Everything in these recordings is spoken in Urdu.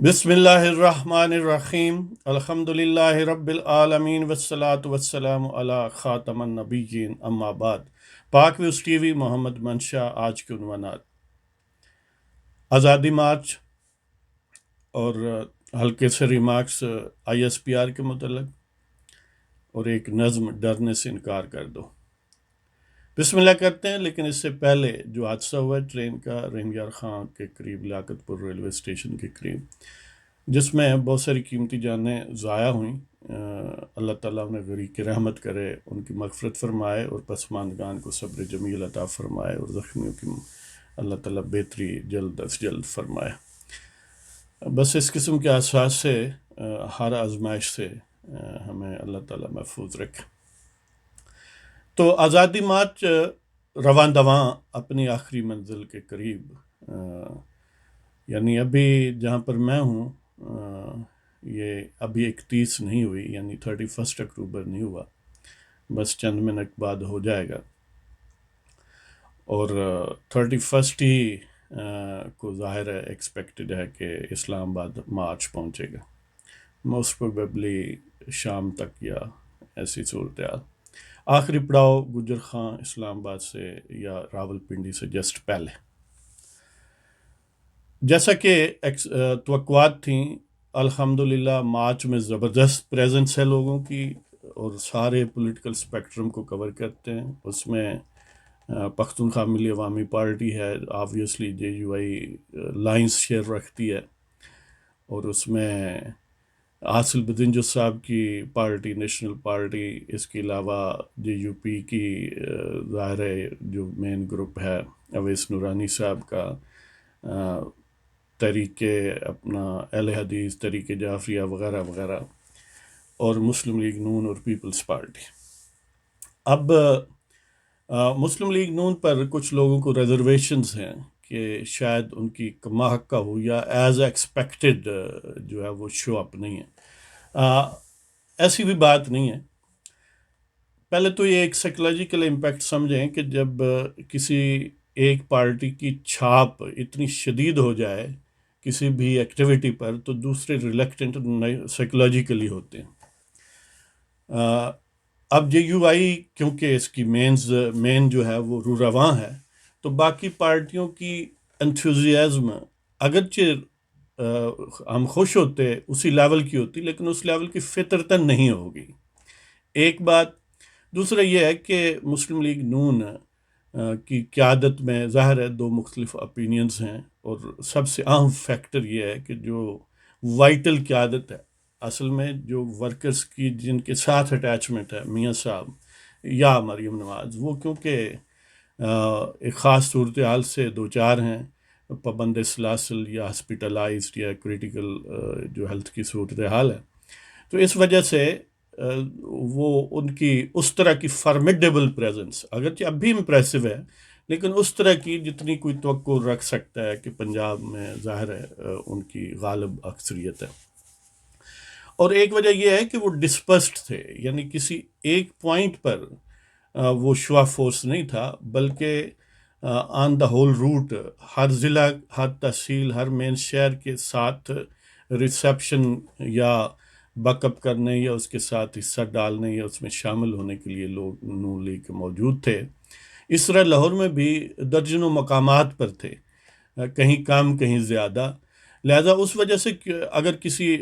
بسم اللہ الرحمن الرحیم الحمد للہ رب العالمین والصلاة والسلام علی خاتم النبیین اما بعد۔ پاک ویوز ٹی وی محمد منشا۔ آج کے عنوانات: آزادی مارچ اور ہلکے سے remarks I S P are کے متعلق، اور ایک نظم ڈرنے سے انکار کر دو۔ بسم اللہ کرتے ہیں، لیکن اس سے پہلے جو حادثہ ہوا ہے ٹرین کا رحیم یار خان کے قریب، لیاقت پور ریلوے اسٹیشن کے قریب، جس میں بہت ساری قیمتی جانیں ضائع ہوئیں، اللہ تعالیٰ انہیں غریق کی رحمت کرے، ان کی مغفرت فرمائے اور پسماندگان کو صبر جمیل عطا فرمائے، اور زخمیوں کی اللہ تعالیٰ بہتری جلد از جلد فرمائے۔ بس اس قسم کے احساس سے ہر آزمائش سے ہمیں اللہ تعالیٰ محفوظ رکھے۔ تو آزادی مارچ رواں دواں اپنی آخری منزل کے قریب، یعنی ابھی جہاں پر میں ہوں یہ ابھی 31 نہیں ہوئی، یعنی 31 اکتوبر نہیں ہوا، بس چند منٹ بعد ہو جائے گا، اور 31 ہی کو ظاہر ہے ایکسپیکٹڈ ہے کہ اسلام آباد مارچ پہنچے گا، موسٹ پروبیبلی شام تک یا ایسی صورتحال۔ آخری پڑاؤ گجر خان اسلام آباد سے یا راول پنڈی سے جسٹ پہلے۔ جیسا کہ توقعات تھیں، الحمدللہ مارچ میں زبردست پریزنس ہے لوگوں کی، اور سارے پولیٹیکل سپیکٹرم کو کور کرتے ہیں۔ اس میں پختونخوا ملی عوامی پارٹی ہے، obviously J you I lines share رکھتی ہے، اور اس میں حاصل بدنجو صاحب کی پارٹی نیشنل پارٹی، اس کے علاوہ جے یو پی کی ظاہر ہے جو مین گروپ ہے اویس نورانی صاحب کا، تحریک اپنا اہل حدیث، تحریک جعفریہ وغیرہ وغیرہ، اور مسلم لیگ نون اور پیپلز پارٹی۔ اب مسلم لیگ نون پر کچھ لوگوں کو ریزرویشنز ہیں کہ شاید ان کی کما حقہ ہو یا ایز ایکسپیکٹڈ جو ہے وہ شو اپ نہیں ہے۔ ایسی بھی بات نہیں ہے۔ پہلے تو یہ ایک سائیکولوجیکل امپیکٹ سمجھیں کہ جب کسی ایک پارٹی کی چھاپ اتنی شدید ہو جائے کسی بھی ایکٹیویٹی پر، تو دوسرے ریلیکٹنٹ سائیکولوجیکلی ہوتے ہیں۔ اب جے یو آئی کیونکہ اس کی مین جو ہے وہ رو رواں ہے، تو باقی پارٹیوں کی انتھوزیازم اگرچہ ہم خوش ہوتے اسی لیول کی ہوتی، لیکن اس لیول کی فطرتاً نہیں ہوگی، ایک بات۔ دوسرا یہ ہے کہ مسلم لیگ نون کی قیادت میں ظاہر ہے دو مختلف اپینینز ہیں، اور سب سے اہم فیکٹر یہ ہے کہ جو وائٹل قیادت ہے اصل میں جو ورکرز کی جن کے ساتھ اٹیچمنٹ ہے، میاں صاحب یا مریم نواز، وہ کیونکہ ایک خاص صورتحال سے دوچار ہیں، پابند سلاسل یا ہاسپٹلائزڈ یا کریٹیکل جو ہیلتھ کی صورتحال ہے، تو اس وجہ سے وہ ان کی اس طرح کی فارمیڈیبل پریزنس اگرچہ اب بھی امپریسو ہے، لیکن اس طرح کی جتنی کوئی توقع رکھ سکتا ہے کہ پنجاب میں ظاہر ہے ان کی غالب اکثریت ہے۔ اور ایک وجہ یہ ہے کہ وہ ڈسپرسڈ تھے، یعنی کسی ایک پوائنٹ پر وہ شو آف فورس نہیں تھا، بلکہ آن دا ہول روٹ ہر ضلع، ہر تحصیل، ہر مین شہر کے ساتھ ریسیپشن یا بیک اپ کرنے یا اس کے ساتھ حصہ ڈالنے یا اس میں شامل ہونے کے لیے لوگ نون لیگ موجود تھے۔ اس طرح لاہور میں بھی درجنوں مقامات پر تھے، کہیں کم کہیں زیادہ، لہذا اس وجہ سے اگر کسی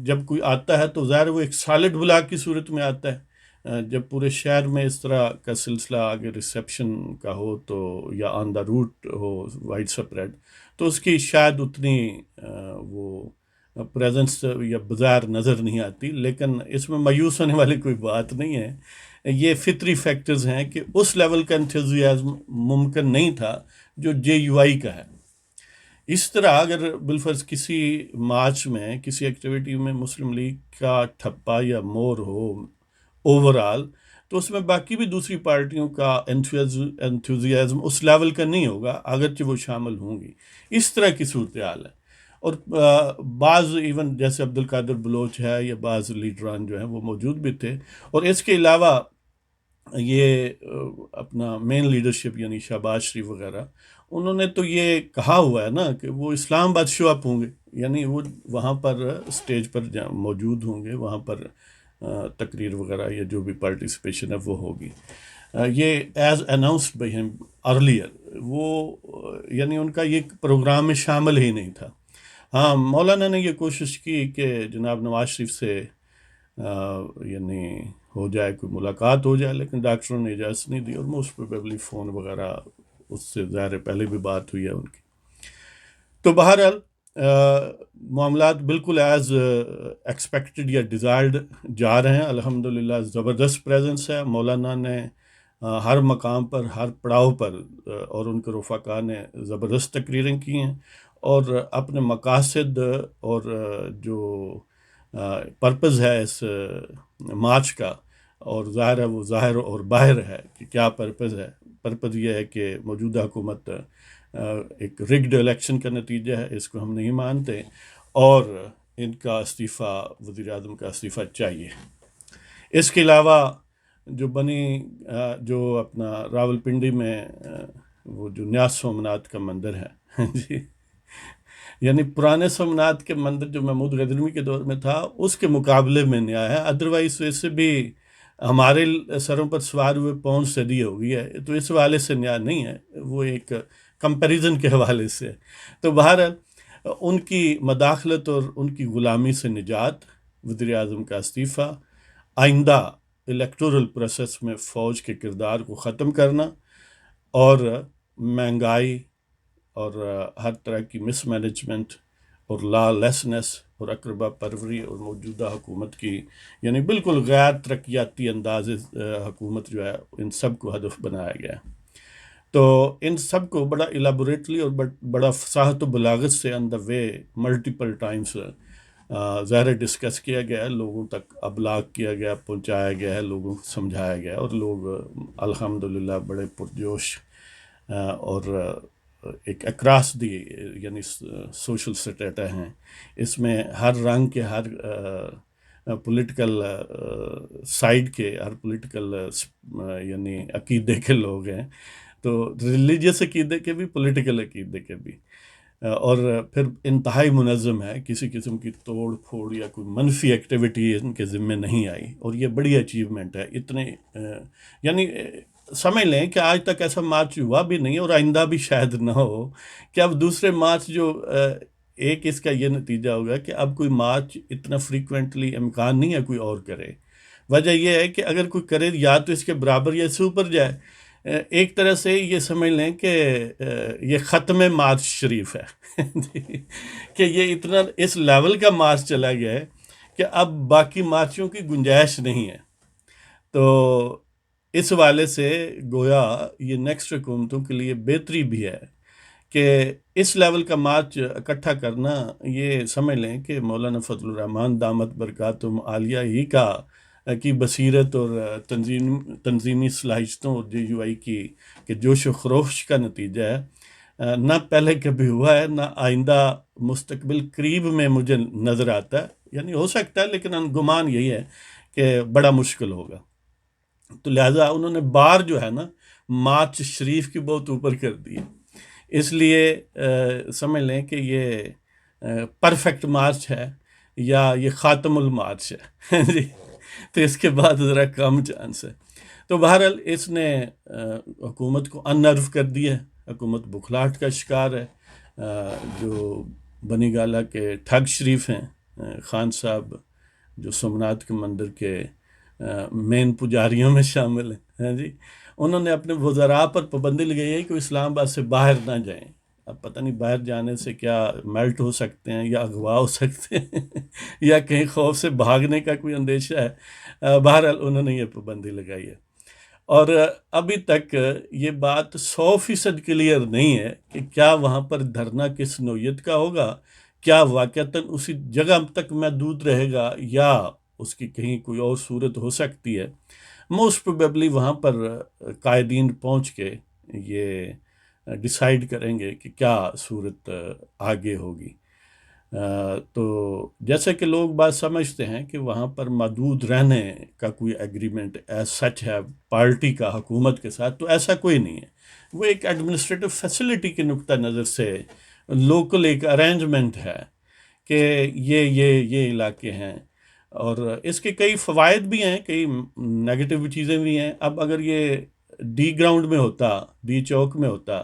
جب کوئی آتا ہے تو ظاہر وہ ایک سالڈ بلاک کی صورت میں آتا ہے، جب پورے شہر میں اس طرح کا سلسلہ اگر ریسیپشن کا ہو تو یا آن دا روٹ ہو وائڈ سپریڈ، تو اس کی شاید اتنی وہ پریزنس یا بظاہر نظر نہیں آتی، لیکن اس میں مایوس ہونے والی کوئی بات نہیں ہے۔ یہ فطری فیکٹرز ہیں کہ اس لیول کا انتھوزیازم ممکن نہیں تھا جو جے یو آئی کا ہے۔ اس طرح اگر بالفرض کسی مارچ میں کسی ایکٹیویٹی میں مسلم لیگ کا ٹھپا یا مور ہو اوورال، تو اس میں باقی بھی دوسری پارٹیوں کا انتھوزیازم اس لیول کا نہیں ہوگا، اگرچہ وہ شامل ہوں گی۔ اس طرح کی صورتحال ہے، اور بعض ایون جیسے عبد القادر بلوچ ہے یا بعض لیڈران جو ہیں وہ موجود بھی تھے، اور اس کے علاوہ یہ اپنا مین لیڈرشپ یعنی شہباز شریف وغیرہ، انہوں نے تو یہ کہا ہوا ہے نا کہ وہ اسلام آباد شو اپ ہوں گے، یعنی وہ وہاں پر اسٹیج پر موجود ہوں گے، وہاں پر تقریر وغیرہ یا جو بھی پارٹیسپیشن ہے وہ ہوگی. یہ ایز اناؤنسڈ بائی ہم ارلیئر، وہ یعنی ان کا یہ پروگرام میں شامل ہی نہیں تھا. ہاں، مولانا نے یہ کوشش کی کہ جناب نواز شریف سے یعنی ہو جائے، کوئی ملاقات ہو جائے، لیکن ڈاکٹروں نے اجازت نہیں دی، اور موسٹ پروبیبلی فون وغیرہ اس سے ظاہر پہلے بھی بات ہوئی ہے ان کی. تو بہرحال معاملات بالکل ایز ایکسپیکٹڈ یا ڈیزائرڈ جا رہے ہیں. الحمدللہ زبردست پریزنس ہے. مولانا نے ہر مقام پر، ہر پڑاؤ پر، اور ان کے رفقا نے زبردست تقریریں کی ہیں، اور اپنے مقاصد اور جو پرپز ہے اس مارچ کا، اور ظاہر ہے وہ ظاہر اور باہر ہے کہ کیا پرپز ہے. پرپز یہ ہے کہ موجودہ حکومت ایک رگڈ الیکشن کا نتیجہ ہے، اس کو ہم نہیں مانتے، اور ان کا استعفیٰ، وزیر اعظم کا استعفیٰ چاہیے. اس کے علاوہ جو اپنا راول پنڈی میں وہ جو نیا سومناتھ کا مندر ہے جی، یعنی پرانے سومناتھ کے مندر جو محمود غزنوی کے دور میں تھا اس کے مقابلے میں نیا ہے. ادروائز اس سے بھی ہمارے سروں پر سوار ہوئے 5 صدی ہو گئی ہے، تو اس حوالے سے نیا نہیں ہے، وہ ایک کمپیریزن کے حوالے سے. تو بہرحال ان کی مداخلت اور ان کی غلامی سے نجات، وزیر اعظم کا استعفیٰ، آئندہ الیکٹورل پروسیس میں فوج کے کردار کو ختم کرنا، اور مہنگائی اور ہر طرح کی مس مینجمنٹ اور لا لیسنس اور اقربا پروری اور موجودہ حکومت کی یعنی بالکل غیر ترقیاتی انداز حکومت جو ہے، ان سب کو ہدف بنایا گیا. تو ان سب کو بڑا ایلیبوریٹلی اور بڑا فصاحت و بلاغت سے آن دا وے ملٹیپل ٹائمس ظاہر ڈسکس کیا گیا ہے، لوگوں تک ابلاغ کیا گیا، پہنچایا گیا ہے، لوگوں کو سمجھایا گیا، اور لوگ الحمدللہ بڑے پرجوش اور ایک اکراس دی یعنی سوشل سٹیٹا ہیں. اس میں ہر رنگ کے، ہر پولیٹیکل سائیڈ کے، ہر پولیٹیکل یعنی عقیدے کے لوگ ہیں، تو ریلیجیس عقیدے کے بھی، پولیٹیکل عقیدے کے بھی، اور پھر انتہائی منظم ہے. کسی قسم کی توڑ پھوڑ یا کوئی منفی ایکٹیویٹی ان کے ذمے نہیں آئی، اور یہ بڑی اچیومنٹ ہے. اتنے یعنی سمجھ لیں کہ آج تک ایسا مارچ ہوا بھی نہیں، اور آئندہ بھی شاید نہ ہو کہ اب دوسرے مارچ جو ایک اس کا یہ نتیجہ ہوگا کہ اب کوئی مارچ اتنا فریکوینٹلی امکان نہیں ہے کوئی اور کرے. وجہ یہ ہے کہ اگر کوئی کرے یا تو اس کے برابر یا اس سے اوپر جائے. ایک طرح سے یہ سمجھ لیں کہ یہ ختم مارچ شریف ہے کہ یہ اتنا اس لیول کا مارچ چلا گیا ہے کہ اب باقی مارچوں کی گنجائش نہیں ہے. تو اس حوالے سے گویا یہ نیکسٹ حکومتوں کے لیے بہتری بھی ہے کہ اس لیول کا مارچ اکٹھا کرنا. یہ سمجھ لیں کہ مولانا فضل الرحمان دامت برکاتہم عالیہ ہی کی بصیرت اور تنظیمی صلاحیتوں اور جے یو آئی کی کہ جوش و خروش کا نتیجہ ہے. نہ پہلے کبھی ہوا ہے، نہ آئندہ مستقبل قریب میں مجھے نظر آتا ہے. یعنی ہو سکتا ہے، لیکن گمان یہی ہے کہ بڑا مشکل ہوگا. تو لہٰذا انہوں نے بار جو ہے نا مارچ شریف کی بہت اوپر کر دی ہے. اس لیے سمجھ لیں کہ یہ پرفیکٹ مارچ ہے یا یہ خاتم المارچ ہے جی. تو اس کے بعد ذرا کم چانس ہے. تو بہرحال اس نے حکومت کو اننرو کر دیا ہے. حکومت بکھلاہٹ کا شکار ہے. جو بنی گالہ کے ٹھگ شریف ہیں، خان صاحب جو سومناتھ کے مندر کے مین پجاریوں میں شامل ہیں جی، انہوں نے اپنے وزراء پر پابندی لگائی ہے کہ وہ اسلام آباد سے باہر نہ جائیں. اب پتہ نہیں باہر جانے سے کیا میلٹ ہو سکتے ہیں یا اغوا ہو سکتے ہیں یا کہیں خوف سے بھاگنے کا کوئی اندیشہ ہے. بہرحال انہوں نے یہ پابندی لگائی ہے، اور ابھی تک یہ بات 100% کلیئر نہیں ہے کہ کیا وہاں پر دھرنا کس نوعیت کا ہوگا، کیا واقعتاً اسی جگہ تک محدود رہے گا یا اس کی کہیں کوئی اور صورت ہو سکتی ہے. موسٹ پروبیبلی وہاں پر قائدین پہنچ کے یہ ڈیسائیڈ کریں گے کہ کیا صورت آگے ہوگی. تو جیسے کہ لوگ بات سمجھتے ہیں کہ وہاں پر محدود رہنے کا کوئی ایگریمنٹ ایز سچ ہے پارٹی کا حکومت کے ساتھ، تو ایسا کوئی نہیں ہے. وہ ایک ایڈمنسٹریٹو فیسلٹی کے نقطہ نظر سے لوکل ایک ارینجمنٹ ہے کہ یہ علاقے ہیں، اور اس کے کئی فوائد بھی ہیں، کئی نیگیٹو چیزیں بھی ہیں. اب اگر یہ ڈی گراؤنڈ میں ہوتا، ڈی چوک میں ہوتا،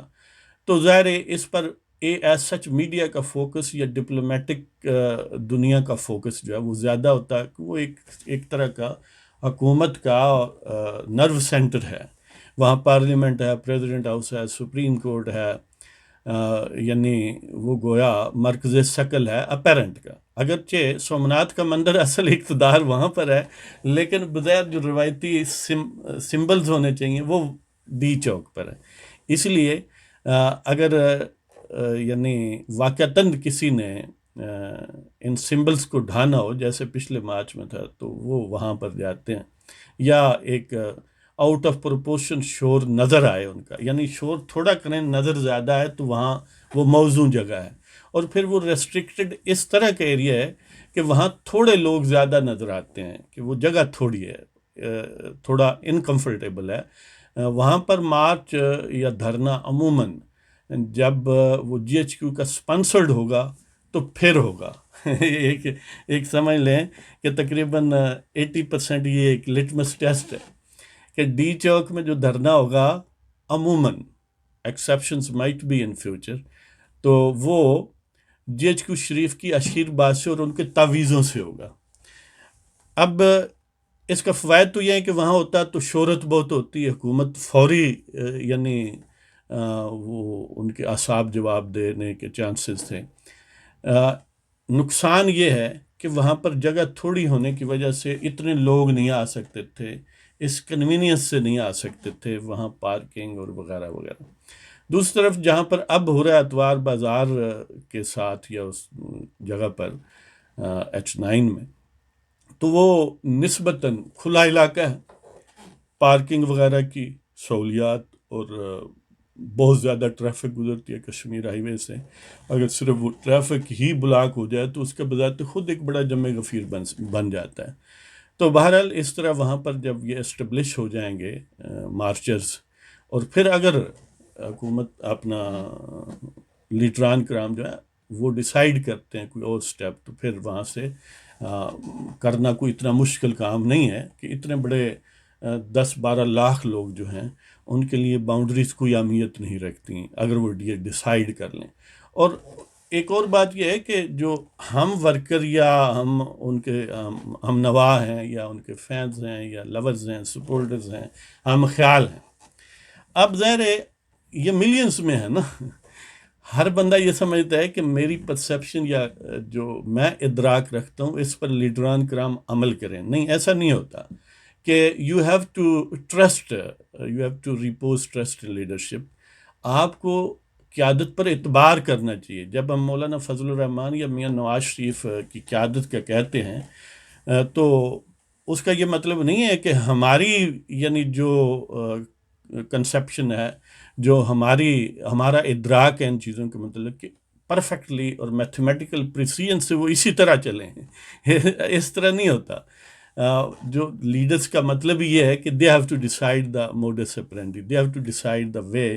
تو ظاہر ہے اس پر ایز سچ میڈیا کا فوکس یا ڈپلومیٹک دنیا کا فوکس جو ہے وہ زیادہ ہوتا ہے کہ وہ ایک طرح کا حکومت کا نرو سینٹر ہے. وہاں پارلیمنٹ ہے، پریزیڈنٹ ہاؤس ہے، سپریم کورٹ ہے، یعنی وہ گویا مرکز ثقل ہے اپیرنٹ کا. اگرچہ سومناتھ کا مندر اصل اقتدار وہاں پر ہے، لیکن بظاہر جو روایتی سمبلز ہونے چاہیے وہ ڈی چوک پر ہے. اس لیے اگر یعنی واقعتاً کسی نے ان سمبلز کو ڈھانا ہو، جیسے پچھلے مارچ میں تھا، تو وہ وہاں پر جاتے ہیں، یا ایک آؤٹ آف پروپورشن شور نظر آئے ان کا، یعنی شور تھوڑا کریں نظر زیادہ ہے تو وہاں وہ موزوں جگہ ہے. اور پھر وہ ریسٹرکٹڈ اس طرح کا ایریا ہے کہ وہاں تھوڑے لوگ زیادہ نظر آتے ہیں، کہ وہ جگہ تھوڑی ہے، تھوڑا انکمفرٹیبل ہے. وہاں پر مارچ یا دھرنا عموماً جب وہ جی ایچ کیو کا سپانسرڈ ہوگا تو پھر ہوگا. ایک سمجھ لیں کہ تقریباً 80% یہ ایک لٹمس ٹیسٹ ہے کہ ڈی چوک میں جو دھرنا ہوگا عموماً، exceptions might be in future, تو وہ جی ایچ کیو شریف کی اشیر بات سے اور ان کے تعویذوں سے ہوگا. اب اس کا فوائد تو یہ ہے کہ وہاں ہوتا تو شہرت بہت ہوتی ہے، حکومت فوری یعنی وہ ان کے اعصاب جواب دینے کے چانسز تھے. نقصان یہ ہے کہ وہاں پر جگہ تھوڑی ہونے کی وجہ سے اتنے لوگ نہیں آ سکتے تھے، اس کنوینئنس سے نہیں آ سکتے تھے، وہاں پارکنگ اور وغیرہ وغیرہ. دوسری طرف جہاں پر اب ہو رہا ہے اتوار بازار کے ساتھ یا اس جگہ پر H9 میں، تو وہ نسبتاً کھلا علاقہ ہے، پارکنگ وغیرہ کی سہولیات، اور بہت زیادہ ٹریفک گزرتی ہے کشمیر ہائی وے سے. اگر صرف وہ ٹریفک ہی بلاک ہو جائے تو اس کے بذات خود ایک بڑا جمع غفیر بن جاتا ہے. تو بہرحال اس طرح وہاں پر جب یہ اسٹیبلش ہو جائیں گے مارچرز، اور پھر اگر حکومت اپنا لیڈران کرام جو ہے وہ ڈیسائیڈ کرتے ہیں کوئی اور سٹیپ، تو پھر وہاں سے کرنا کوئی اتنا مشکل کام نہیں ہے کہ اتنے بڑے 10-12 لاکھ لوگ جو ہیں ان کے لیے باؤنڈریز کوئی اہمیت نہیں رکھتی اگر وہ ڈیسائیڈ کر لیں. اور ایک اور بات یہ ہے کہ جو ہم ورکر یا ہم ان کے ہم نوا ہیں یا ان کے فینز ہیں یا لورز ہیں، سپورٹرز ہیں، ہم خیال ہیں، اب ظاہر ہے یہ ملینز میں ہے نا. ہر بندہ یہ سمجھتا ہے کہ میری پرسیپشن یا جو میں ادراک رکھتا ہوں اس پر لیڈران کرام عمل کریں. نہیں، ایسا نہیں ہوتا کہ you have to repose trust in leadership. آپ کو قیادت پر اعتبار کرنا چاہیے. جب ہم مولانا فضل الرحمان یا میاں نواز شریف کی قیادت کا کہتے ہیں تو اس کا یہ مطلب نہیں ہے کہ ہماری یعنی جو کنسیپشن ہے، جو ہمارا ادراک ہے ان چیزوں کے متعلق، کہ پرفیکٹلی اور میتھمیٹیکل پریسیجن سے وہ اسی طرح چلیں. اس طرح نہیں ہوتا. جو لیڈرز کا مطلب یہ ہے کہ they have to decide the modus operandi, they have to decide the way,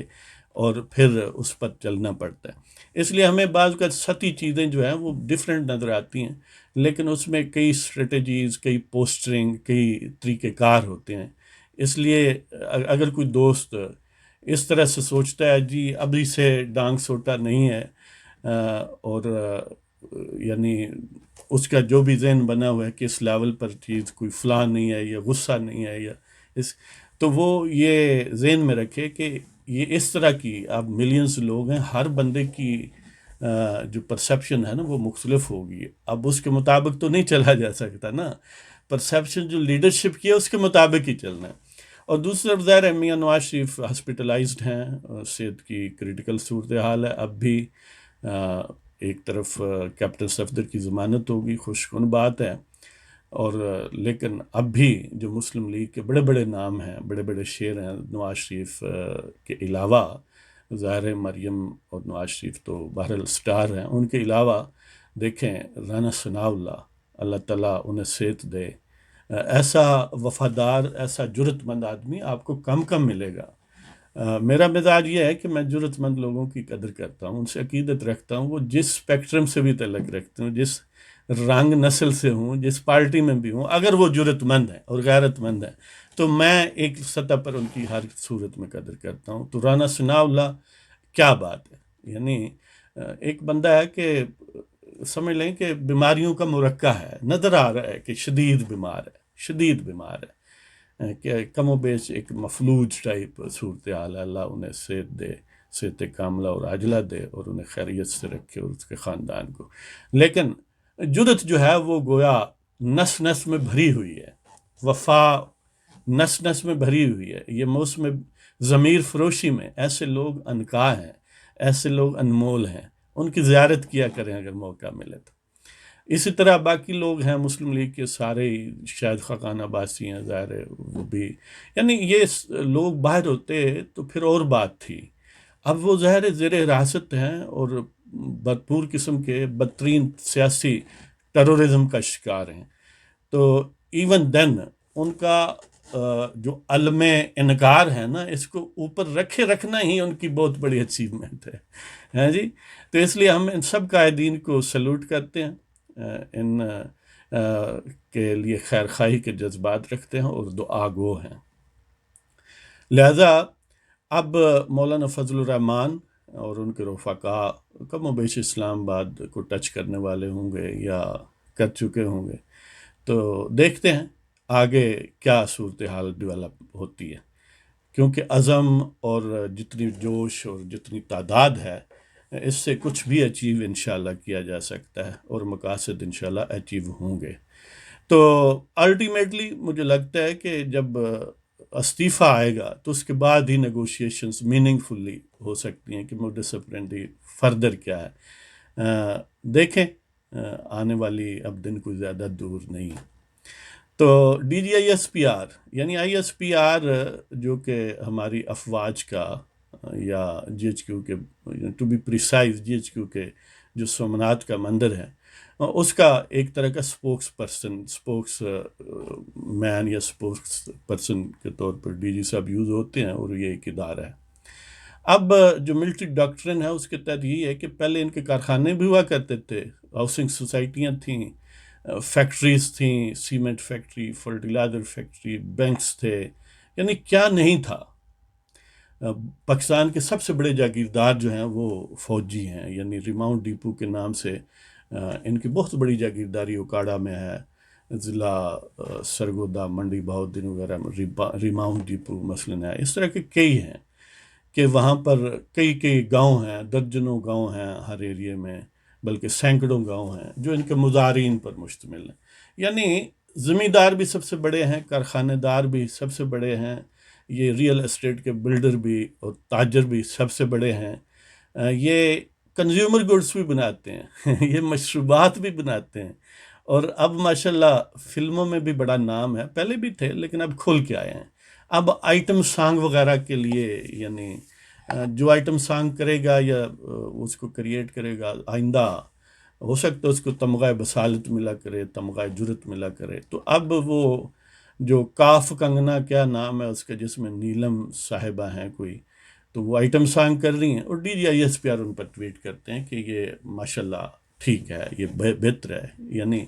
اور پھر اس پر چلنا پڑتا ہے. اس لیے ہمیں بعض کا سطحی چیزیں جو ہیں وہ ڈفرینٹ نظر آتی ہیں، لیکن اس میں کئی اسٹریٹجیز، کئی پوسٹرنگ، کئی طریقہ کار ہوتے ہیں. اس لیے اگر کوئی دوست اس طرح سے سوچتا ہے جی ابھی سے ڈانگ سوٹا نہیں ہے، اور یعنی اس کا جو بھی ذہن بنا ہوا ہے کہ اس لیول پر چیز کوئی فلاں نہیں ہے یا غصہ نہیں ہے یا تو وہ یہ ذہن میں رکھے کہ یہ اس طرح کی اب ملینز لوگ ہیں، ہر بندے کی جو پرسیپشن ہے نا وہ مختلف ہوگی. اب اس کے مطابق تو نہیں چلا جا سکتا نا، پرسیپشن جو لیڈرشپ کی ہے اس کے مطابق ہی چلنا ہے. اور دوسری طرف ظاہر ہے میاں نواز شریف ہاسپٹلائزڈ ہیں، صحت کی کریٹیکل صورتحال ہے. اب بھی ایک طرف کیپٹن صفدر کی ضمانت ہوگی، خوشگوار بات ہے. اور لیکن اب بھی جو مسلم لیگ کے بڑے بڑے نام ہیں، بڑے بڑے شیر ہیں نواز شریف کے علاوہ، ظاہر ہے مریم اور نواز شریف تو بہرحال سٹار ہیں، ان کے علاوہ دیکھیں رانا ثناء اللہ، اللہ تعالیٰ انہیں صحت دے، ایسا وفادار، ایسا جرت مند آدمی آپ کو کم کم ملے گا۔ میرا مزاج یہ ہے کہ میں جرت مند لوگوں کی قدر کرتا ہوں، ان سے عقیدت رکھتا ہوں، وہ جس اسپیکٹرم سے بھی تعلق رکھتے ہوں، جس رنگ نسل سے ہوں، جس پارٹی میں بھی ہوں، اگر وہ جرت مند ہیں اور غیرت مند ہیں تو میں ایک سطح پر ان کی ہر صورت میں قدر کرتا ہوں۔ تو رانا ثناء اللہ کیا بات ہے، یعنی ایک بندہ ہے کہ سمجھ لیں کہ بیماریوں کا مرکہ ہے، نظر آ رہا ہے کہ شدید بیمار ہے، شدید بیمار ہے، کہ کم و بیش ایک مفلوج ٹائپ صورتحال ہے۔ اللہ انہیں صحت دے، صحت کاملہ اور عاجلہ دے، اور انہیں خیریت سے رکھے اور اس کے خاندان کو۔ لیکن جرت جو ہے وہ گویا نس نس میں بھری ہوئی ہے، وفا نس نس میں بھری ہوئی ہے۔ یہ موسم ضمیر فروشی میں ایسے لوگ انکا ہیں، ایسے لوگ انمول ہیں، ان کی زیارت کیا کریں اگر موقع ملے تو۔ اسی طرح باقی لوگ ہیں مسلم لیگ کے سارے، شاید خاقان عباسی ہیں، ظاہر ہے وہ بھی، یعنی یہ لوگ باہر ہوتے تو پھر اور بات تھی۔ اب وہ ظاہر زیر حراست ہیں اور بھرپور قسم کے بدترین سیاسی ٹیرورزم کا شکار ہیں، تو ایون دین ان کا جو علم انکار ہے نا، اس کو اوپر رکھے رکھنا ہی ان کی بہت بڑی اچیومنٹ ہے جی۔ تو اس لیے ہم ان سب قائدین کو سلوٹ کرتے ہیں، ان کے لیے خیر خواہی کے جذبات رکھتے ہیں اور دعا گو ہیں۔ لہذا اب مولانا فضل الرحمان اور ان کے رفقا کم و بیش اسلام آباد کو ٹچ کرنے والے ہوں گے یا کر چکے ہوں گے، تو دیکھتے ہیں آگے کیا صورتحال ڈیولپ ہوتی ہے، کیونکہ عزم اور جتنی جوش اور جتنی تعداد ہے، اس سے کچھ بھی اچیو انشاءاللہ کیا جا سکتا ہے اور مقاصد انشاءاللہ اچیو ہوں گے۔ تو الٹیمیٹلی مجھے لگتا ہے کہ جب استعفیٰ آئے گا تو اس کے بعد ہی نیگوشیشنز میننگ فلی ہو سکتی ہیں کہ موڈس اپرینڈی فردر کیا ہے۔ دیکھیں آنے والی اب دن کوئی زیادہ دور نہیں۔ تو D G I S P R یعنی آئی ایس پی آر جو کہ ہماری افواج کا یا جی ایچ کیو کے، to be precise G H Q کے جو سومناتھ کا مندر ہے، اس کا ایک طرح کا اسپوکس مین یا اسپوکس پرسن کے طور پر ڈی جی صاحب یوز ہوتے ہیں، اور یہ ایک ادارہ ہے۔ اب جو ملٹری ڈاکٹرن ہے اس کے تحت یہ ہے کہ پہلے ان کے کارخانے بھی ہوا کرتے تھے، ہاؤسنگ سوسائٹیاں تھیں، فیکٹریز تھیں، cement factory, fertiliser factory, banks تھے، یعنی کیا نہیں تھا۔ پاکستان کے سب سے بڑے جاگیردار جو ہیں وہ فوجی ہیں، یعنی ریماؤنٹ ڈیپو کے نام سے ان کی بہت بڑی جاگیرداری اوکاڑا میں ہے، ضلع سرگودا، منڈی بہاؤالدین وغیرہ میں ریماؤنٹ ڈیپو مثلاً ہے۔ اس طرح کے کئی ہیں کہ وہاں پر کئی گاؤں ہیں، درجنوں گاؤں ہیں ہر ایریے میں، بلکہ سینکڑوں گاؤں ہیں جو ان کے مزارعین پر مشتمل ہیں۔ یعنی زمیندار بھی سب سے بڑے ہیں، کارخانے دار بھی سب سے بڑے ہیں، یہ ریئل اسٹیٹ کے بلڈر بھی اور تاجر بھی سب سے بڑے ہیں، یہ کنزیومر گڈس بھی بناتے ہیں یہ مشروبات بھی بناتے ہیں، اور اب ماشاءاللہ فلموں میں بھی بڑا نام ہے، پہلے بھی تھے لیکن اب کھل کے آئے ہیں۔ اب آئٹم سانگ وغیرہ کے لیے، یعنی جو آئٹم سانگ کرے گا یا اس کو کریٹ کرے گا، آئندہ ہو سکتا ہے اس کو تمغہ بصالت ملا کرے، تمغہ جرت ملا کرے، تو اب وہ جو کاف کنگنا کیا نام ہے اس کا، جس میں نیلم صاحبہ ہیں کوئی، تو وہ آئٹم سانگ کر رہی ہیں، اور D G I S P R ان پر ٹویٹ کرتے ہیں کہ یہ ماشاءاللہ ٹھیک ہے، یہ بہتر ہے۔ یعنی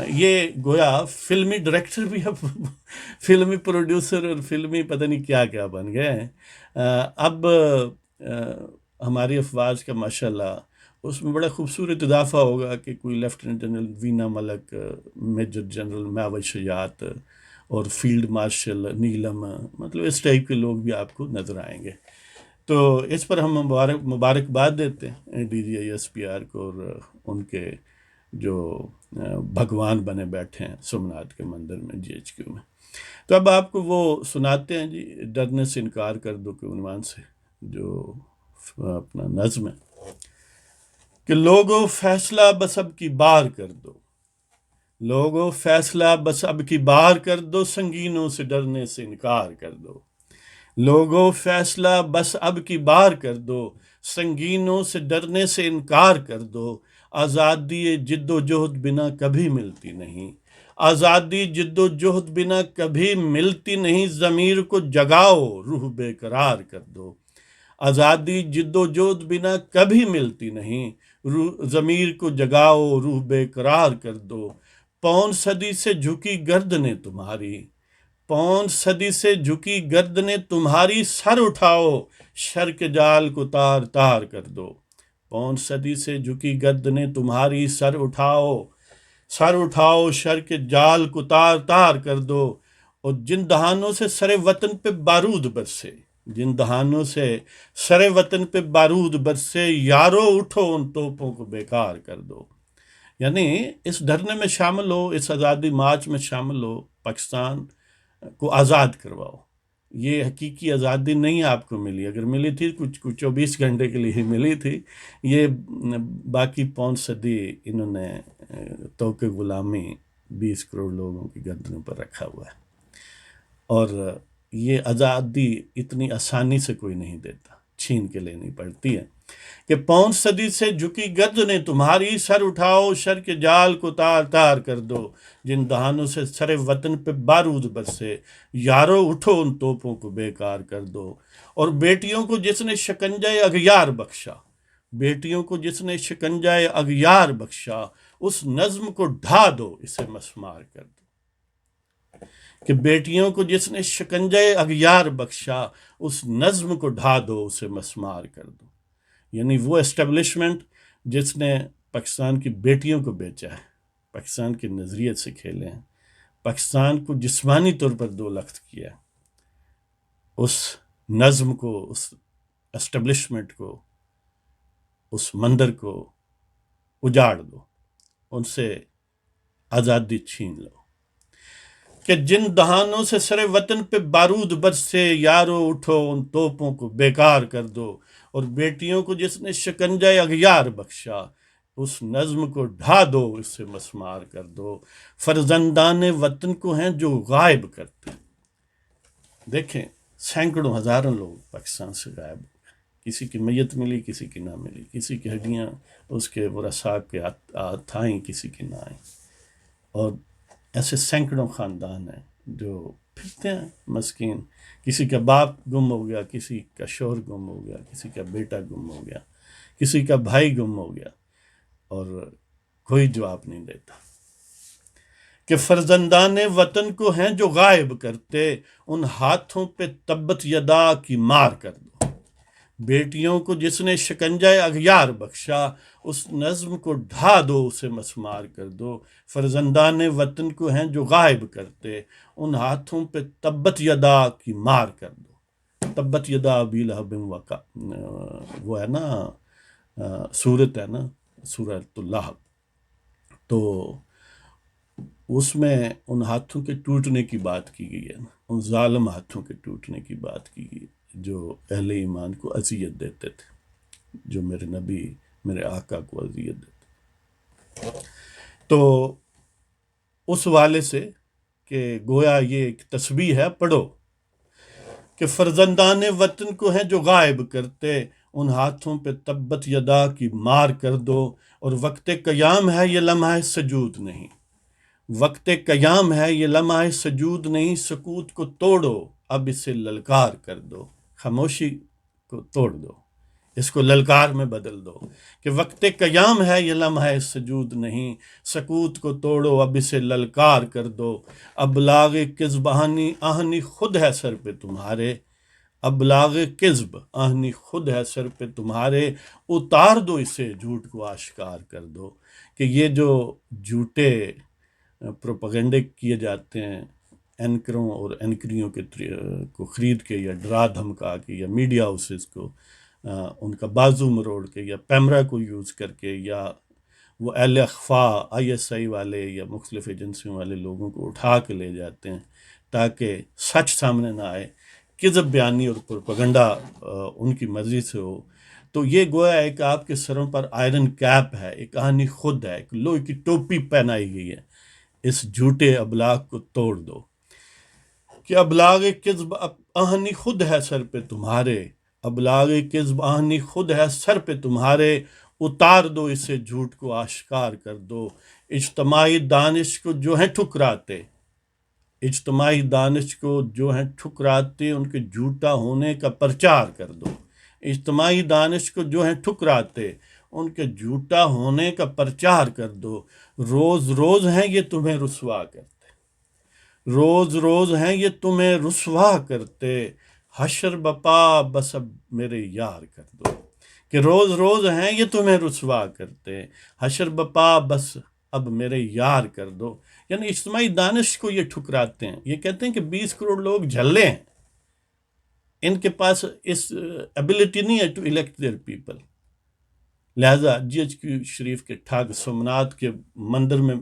یہ گویا فلمی ڈائریکٹر بھی اب فلمی پروڈیوسر اور فلمی پتہ نہیں کیا کیا بن گئے ہیں۔ اب ہماری افواج کا ماشاءاللہ اس میں بڑا خوبصورت اضافہ ہوگا کہ کوئی لیفٹیننٹ جنرل وینا ملک، میجر جنرل میاوت شجاعت اور فیلڈ مارشل نیلم، مطلب اس ٹائپ کے لوگ بھی آپ کو نظر آئیں گے۔ تو اس پر ہم مبارکباد دیتے ہیں D G I S P R کو اور ان کے جو بھگوان بنے بیٹھے ہیں سومناتھ کے مندر میں، جی ایچ کیو میں۔ تو اب آپ کو وہ سناتے ہیں جی، ڈرنے سے انکار کر دو کے عنوان سے جو اپنا نظم ہے کہ لوگو فیصلہ بس اب کی بار کر دو، لوگو فیصلہ بس اب کی بار کر دو، سنگینوں سے ڈرنے سے انکار کر دو، لوگو فیصلہ بس اب کی بار کر دو، سنگینوں سے ڈرنے سے انکار کر دو، آزادی جد و جہد بنا کبھی ملتی نہیں، آزادی جد و جہد بنا کبھی ملتی نہیں، ضمیر کو جگاؤ روح بے قرار کر دو، آزادی جد و جہد بنا کبھی ملتی نہیں، ضمیر کو جگاؤ روح بے قرار کر دو، پون صدی سے جھکی گردنیں تمہاری، پون صدی سے جھکی گردنیں تمہاری، سر اٹھاؤ شر کے جال کو تار تار کر دو، پون صدی سے جھکی گردنیں تمہاری، سر اٹھاؤ شر کے جال کو تار تار کر دو، اور جن دہانوں سے سر وطن پہ بارود برسے، جن دہانوں سے سر وطن پہ بارود برسے، یارو اٹھو ان توپوں کو بیکار کر دو۔ یعنی اس دھرنے میں شامل ہو، اس آزادی مارچ میں شامل ہو، پاکستان کو آزاد کرواؤ۔ یہ حقیقی آزادی نہیں آپ کو ملی، اگر ملی تھی کچھ 24 گھنٹے کے لیے ہی ملی تھی، یہ باقی 5 صدی انہوں نے توقع غلامی 20 کروڑ لوگوں کی گردنوں پر رکھا ہوا ہے، اور یہ آزادی اتنی آسانی سے کوئی نہیں دیتا، چھین کے لینی پڑتی ہے کہ 5 صدی سے جھکی گردنیں تمہاری، سر اٹھاؤ شر کے جال کو تار تار کر دو، جن دہانوں سے سر وطن پہ بارود برسے، یارو اٹھو ان توپوں کو بیکار کر دو، اور بیٹیوں کو جس نے شکنجہ اغیار بخشا، بیٹیوں کو جس نے شکنجہ اغیار بخشا، اس نظم کو ڈھا دو اسے مسمار کر دو، کہ بیٹیوں کو جس نے شکنجہ اغیار بخشا، اس نظم کو ڈھا دو اسے مسمار کر دو۔ یعنی وہ اسٹیبلشمنٹ جس نے پاکستان کی بیٹیوں کو بیچا ہے، پاکستان کے نظریت سے کھیلے ہیں، پاکستان کو جسمانی طور پر 2 لخت کیا ہے، اس نظم کو، اس اسٹیبلشمنٹ کو، اس مندر کو اجاڑ دو، ان سے آزادی چھین لو، کہ جن دہانوں سے سر وطن پہ بارود برسے، یارو اٹھو ان توپوں کو بیکار کر دو، اور بیٹیوں کو جس نے شکنجہ اغیار بخشا، اس نظم کو ڈھا دو اسے مسمار کر دو، فرزندان وطن کو ہیں جو غائب کرتے ہیں۔ دیکھیں سینکڑوں ہزاروں لوگ پاکستان سے غائب ہو گئے، کسی کی میت ملی، کسی کی نہ ملی، کسی کی ہڈیاں اس کے ورثاء کے تھائیں، کسی کی نہ آئیں، اور ایسے سینکڑوں خاندان ہیں جو پھرتے ہیں مسکین، کسی کا باپ گم ہو گیا، کسی کا شوہر گم ہو گیا، کسی کا بیٹا گم ہو گیا، کسی کا بھائی گم ہو گیا، اور کوئی جواب نہیں دیتا، کہ فرزندان وطن کو ہیں جو غائب کرتے، ان ہاتھوں پہ تبت یدا کی مار کر دو، بیٹیوں کو جس نے شکنجہ اغیار بخشا، اس نظم کو ڈھا دو اسے مسمار کر دو، فرزندان وطن کو ہیں جو غائب کرتے، ان ہاتھوں پہ تبت یدا کی مار کر دو۔ تبت یدا ابی لہب وقع، وہ ہے نا سورت ہے نا، سورۃ اللہب، تو اس میں ان ہاتھوں کے ٹوٹنے کی بات کی گئی ہے، ان ظالم ہاتھوں کے ٹوٹنے کی بات کی گئی، جو اہل ایمان کو اذیت دیتے تھے، جو میرے نبی، میرے آقا کو اذیت دیتے۔ تو اس والے سے کہ گویا یہ ایک تسبیح ہے، پڑھو کہ فرزندان وطن کو ہیں جو غائب کرتے، ان ہاتھوں پہ تبت یدا کی مار کر دو، اور وقت قیام ہے یہ لمحہ سجود نہیں، وقت قیام ہے یہ لمحہ سجود نہیں، سکوت کو توڑو اب اسے للکار کر دو، خاموشی کو توڑ دو، اس کو للکار میں بدل دو، کہ وقت قیام ہے یہ لمحہ سجود نہیں، سکوت کو توڑو اب اسے للکار کر دو، ابلاغ کذب آہنی خود ہے سر پہ تمہارے، ابلاغ کذب آہنی خود ہے سر پہ تمہارے، اتار دو اسے جھوٹ کو آشکار کر دو، کہ یہ جو جھوٹے پروپیگنڈے کیے جاتے ہیں اینکروں اور اینکریوں کو خرید کے، یا ڈرا دھمکا کے، یا میڈیا ہاؤسز کو ان کا بازو مروڑ کے، یا پیمرا کو یوز کر کے، یا وہ اہل اخفا ISI والے یا مختلف ایجنسیوں والے لوگوں کو اٹھا کے لے جاتے ہیں تاکہ سچ سامنے نہ آئے، کذب بیانی اور پروپیگنڈا ان کی مرضی سے ہو، تو یہ گویا ایک آپ کے سروں پر آئرن کیپ ہے، ایک کہانی خود ہے، ایک لوہے کی ٹوپی پہنائی گئی ہے، اس جھوٹے ابلاغ کو توڑ دو، کہ ابلاغ کذب آہنی خود ہے سر پہ تمہارے، ابلاغ کذب آہنی خود ہے سر پہ تمہارے، اتار دو اسے جھوٹ کو آشکار کر دو، اجتماعی دانش کو جو ہیں ٹھکراتے، اجتماعی دانش کو جو ہیں ٹھکراتے ان کے جھوٹا ہونے کا پرچار کر دو، اجتماعی دانش کو جو ہیں ٹھکراتے ان کے جھوٹا ہونے کا پرچار کر دو، روز روز ہیں یہ تمہیں رسوا کرتے، روز روز ہیں یہ تمہیں رسوا کرتے، حشر بپا بس اب میرے یار کر دو، کہ روز روز ہیں یہ تمہیں رسوا کرتے، حشر بپا بس اب میرے یار کر دو۔ یعنی اجتماعی دانش کو یہ ٹھکراتے ہیں، یہ کہتے ہیں کہ 20 کروڑ لوگ جھلے ہیں، ان کے پاس اس ایبلٹی نہیں ہے ٹو الیکٹ دیئر پیپل، لہذا جی ایچ کیو شریف کے ٹھگ سومناتھ کے مندر میں،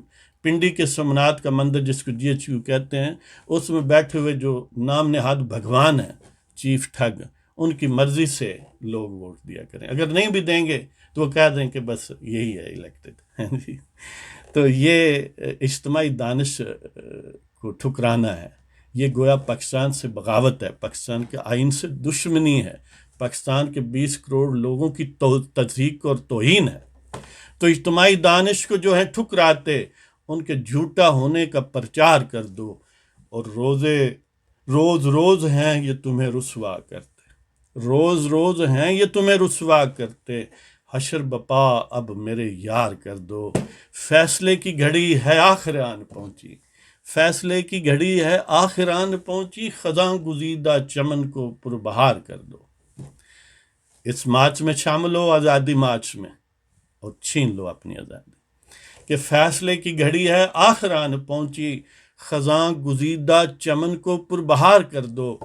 پنڈی کے سومناتھ کا مندر جس کو جی ایچ کیو کہتے ہیں، اس میں بیٹھے ہوئے جو نام نہاد بھگوان ہیں چیف ٹھگ، ان کی مرضی سے لوگ ووٹ دیا کریں، اگر نہیں بھی دیں گے تو وہ کہہ دیں کہ بس یہی ہے الیکٹڈ۔ تو یہ اجتماعی دانش کو ٹھکرانا ہے، یہ گویا پاکستان سے بغاوت ہے، پاکستان کے آئین سے دشمنی ہے، پاکستان کے 20 کروڑ لوگوں کی تضحیک اور توہین ہے۔ تو اجتماعی دانش کو جو ہے ٹھکراتے ان کے جھوٹا ہونے کا پرچار کر دو، اور روز روز ہیں یہ تمہیں رسوا کرتے، روز روز ہیں یہ تمہیں رسوا کرتے، حشر بپا اب میرے یار کر دو، فیصلے کی گھڑی ہے آخر آن پہنچی، فیصلے کی گھڑی ہے آخر آن پہنچی، خزاں گزیدہ چمن کو پربہار کر دو۔ اس مارچ میں شامل ہو، آزادی مارچ میں، اور چھین لو اپنی آزادی، کہ فیصلے کی گھڑی ہے آخر آن پہنچی، خزاں گزیدہ چمن کو پربہار کر دو،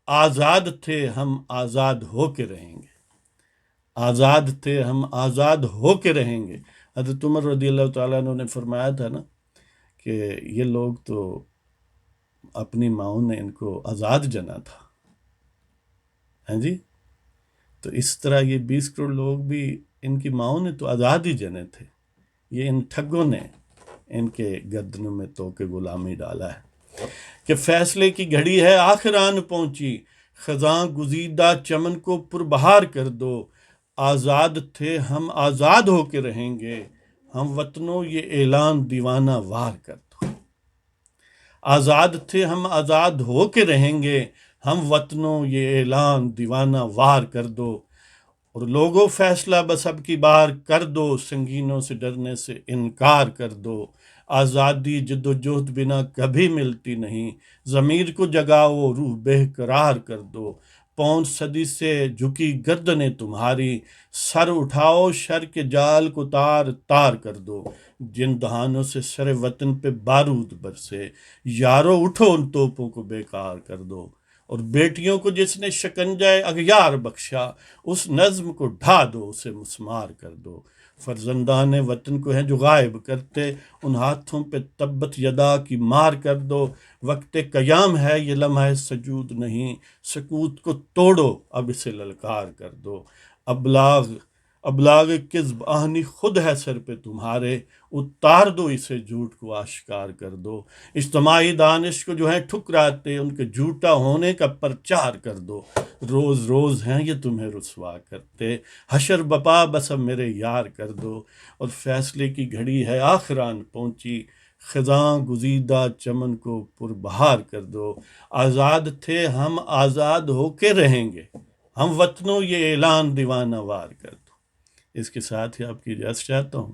آزاد تھے ہم آزاد ہو کے رہیں گے، آزاد تھے ہم آزاد ہو کے رہیں گے۔ حضرت عمر رضی اللہ تعالیٰ عنہ نے فرمایا تھا نا کہ یہ لوگ تو اپنی ماؤں نے ان کو آزاد جنا تھا، ہاں جی، تو اس طرح یہ 20 کروڑ لوگ بھی ان کی ماؤں نے تو آزاد ہی جنے تھے، یہ ان ٹھگوں نے ان کے گردنوں میں تو کے غلامی ڈالا ہے، کہ فیصلے کی گھڑی ہے آخر آن پہنچی، خزاں گزیدہ چمن کو پربہار کر دو، آزاد تھے ہم آزاد ہو کے رہیں گے، ہم وطنوں یہ اعلان دیوانہ وار کر دو، آزاد تھے ہم آزاد ہو کے رہیں گے، ہم وطنوں یہ اعلان دیوانہ وار کر دو، اور لوگوں فیصلہ بس اب کی بار کر دو، سنگینوں سے ڈرنے سے انکار کر دو، آزادی جد و جہد بنا کبھی ملتی نہیں، ضمیر کو جگاؤ روح بے قرار کر دو، 5 صدی سے جھکی گردنیں تمہاری، سر اٹھاؤ شر کے جال کو تار تار کر دو، جن دہانوں سے سر وطن پہ بارود برسے، یارو اٹھو ان توپوں کو بیکار کر دو، اور بیٹیوں کو جس نے شکنجہ اغیار بخشا، اس نظم کو ڈھا دو اسے مسمار کر دو، فرزندان وطن کو ہیں جو غائب کرتے، ان ہاتھوں پہ تبت یدا کی مار کر دو، وقت قیام ہے یہ لمحہ سجود نہیں، سکوت کو توڑو اب اسے للکار کر دو، ابلاغ کذب آہنی خود ہے سر پہ تمہارے، اتار دو اسے جھوٹ کو آشکار کر دو، اجتماعی دانش کو جو ہے ٹھکراتے ان کے جھوٹا ہونے کا پرچار کر دو، روز روز ہیں یہ تمہیں رسوا کرتے، حشر بپا بس اب میرے یار کر دو، اور فیصلے کی گھڑی ہے آخر آن پہنچی، خزاں گزیدہ چمن کو پربہار کر دو، آزاد تھے ہم آزاد ہو کے رہیں گے، ہم وطنوں یہ اعلان دیوانہ وار کر دو۔ اس کے ساتھ ہی آپ کی اجازت چاہتا ہوں۔